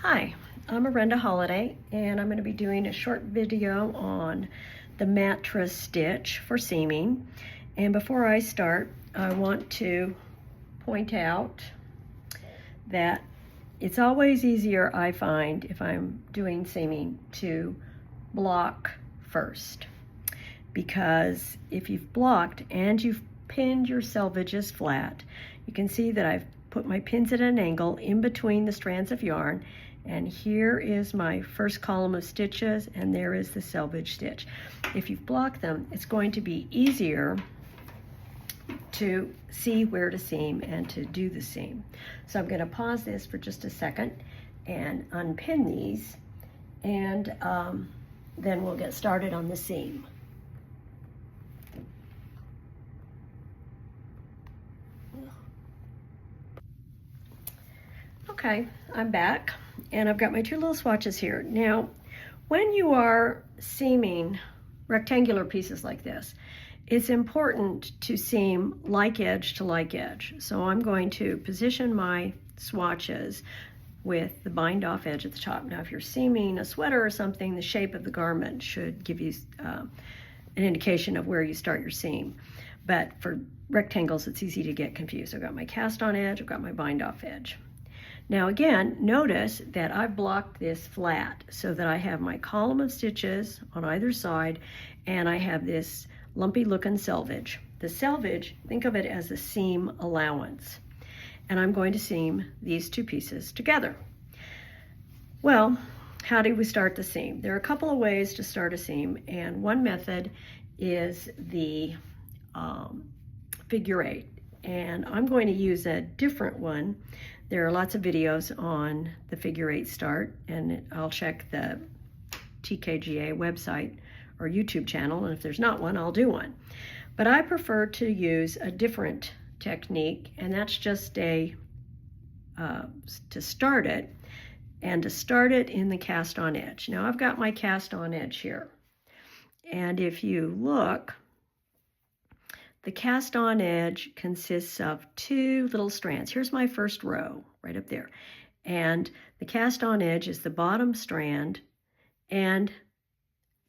Hi, I'm Arenda Holladay, and I'm going to be doing a short video on the mattress stitch for seaming. And before I start, I want to point out that it's always easier, I find, if I'm doing seaming, to block first. Because if you've blocked and you've pinned your selvages flat, you can see that I've put my pins at an angle in between the strands of yarn, and here is my first column of stitches, and there is the selvage stitch. If you've blocked them, it's going to be easier to see where to seam and to do the seam. So I'm going to pause this for just a second and unpin these, and then we'll get started on the seam. Okay, I'm back, and I've got my two little swatches here. Now, when you are seaming rectangular pieces like this, it's important to seam like edge to like edge. So I'm going to position my swatches with the bind off edge at the top. Now, if you're seaming a sweater or something, the shape of the garment should give you an indication of where you start your seam. But for rectangles, it's easy to get confused. I've got my cast on edge, I've got my bind off edge. Now again, notice that I've blocked this flat so that I have my column of stitches on either side, and I have this lumpy looking selvage. The selvage, think of it as a seam allowance. And I'm going to seam these two pieces together. Well, how do we start the seam? There are a couple of ways to start a seam, and one method is the figure eight. And I'm going to use a different one. There are lots of videos on the figure eight start, and I'll check the TKGA website or YouTube channel, and if there's not one, I'll do one. But I prefer to use a different technique, and that's just to start it, and to start it in the cast on edge. Now I've got my cast on edge here, and if you look, the cast on edge consists of two little strands. Here's my first row right up there. And the cast on edge is the bottom strand and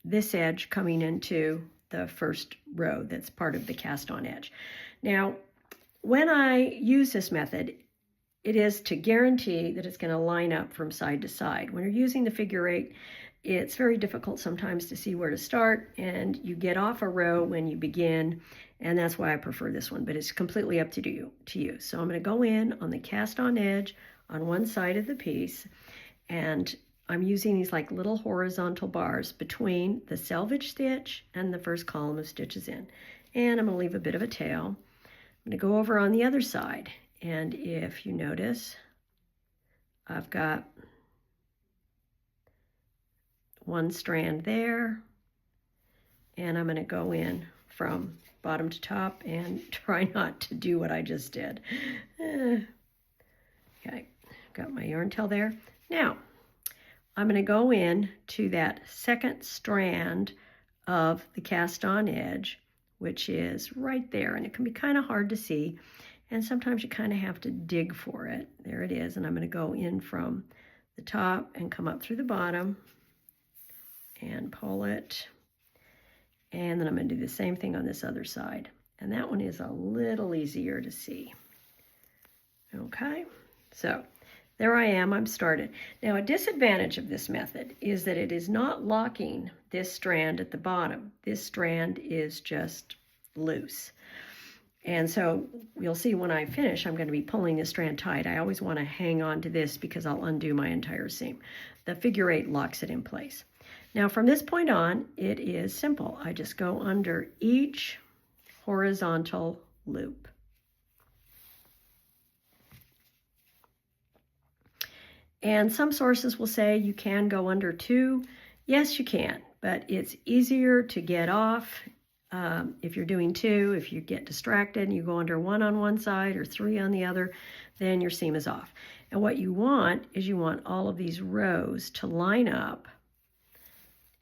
this edge coming into the first row that's part of the cast on edge. Now, when I use this method, it is to guarantee that it's going to line up from side to side. When you're using the figure eight, it's very difficult sometimes to see where to start, and you get off a row when you begin, and that's why I prefer this one, but it's completely up to you. So I'm going to go in on the cast on edge on one side of the piece, and I'm using these like little horizontal bars between the selvage stitch and the first column of stitches in. And I'm going to leave a bit of a tail. I'm going to go over on the other side, and if you notice, I've got one strand there, and I'm going to go in from bottom to top and try not to do what I just did. Okay, got my yarn tail there. Now, I'm going to go in to that second strand of the cast on edge, which is right there, and it can be kind of hard to see, and sometimes you kind of have to dig for it. There it is, and I'm going to go in from the top and come up through the bottom and pull it, and then I'm going to do the same thing on this other side, and that one is a little easier to see. Okay, so there I am, I'm started. Now, a disadvantage of this method is that it is not locking this strand at the bottom. This strand is just loose, and so you'll see when I finish, I'm going to be pulling this strand tight. I always want to hang on to this because I'll undo my entire seam. The figure eight locks it in place. Now from this point on, it is simple. I just go under each horizontal loop. And some sources will say you can go under two. Yes, you can, but it's easier to get off if you're doing two. If you get distracted and you go under one on one side or three on the other, then your seam is off. And what you want is you want all of these rows to line up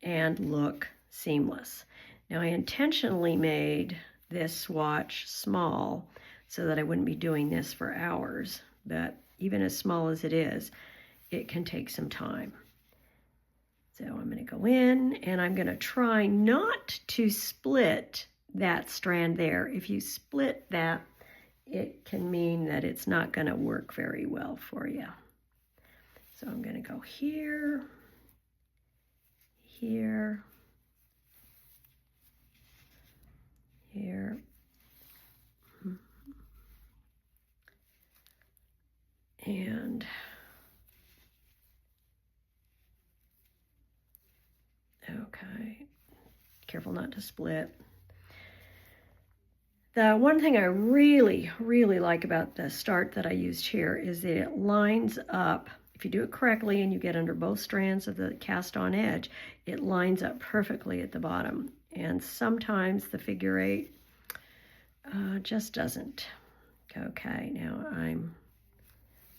and look seamless. Now I intentionally made this swatch small so that I wouldn't be doing this for hours, but even as small as it is, it can take some time. So I'm going to go in and I'm going to try not to split that strand there. If you split that, it can mean that it's not going to work very well for you. So I'm going to go here, here, here, and okay, careful not to split. The one thing I really, really like about the start that I used here is that it lines up. If you do it correctly and you get under both strands of the cast on edge, it lines up perfectly at the bottom. And sometimes the figure eight just doesn't. Okay, now I'm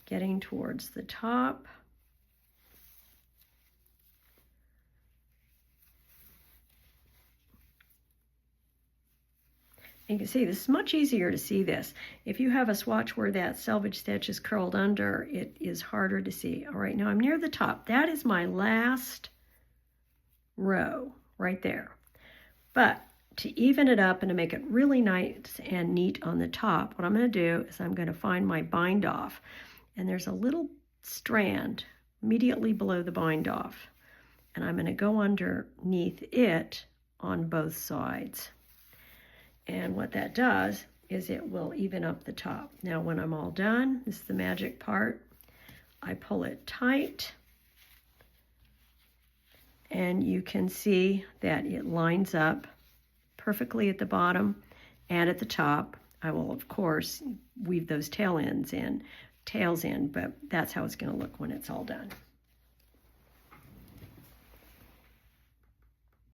getting towards the top. You can see this is much easier to see this. If you have a swatch where that selvage stitch is curled under, it is harder to see. All right, now I'm near the top. That is my last row right there. But to even it up and to make it really nice and neat on the top, what I'm going to do is I'm going to find my bind off. And there's a little strand immediately below the bind off. And I'm going to go underneath it on both sides. And what that does is it will even up the top. Now when I'm all done, this is the magic part, I pull it tight and you can see that it lines up perfectly at the bottom and at the top. I will of course weave those tails in, but that's how it's going to look when it's all done.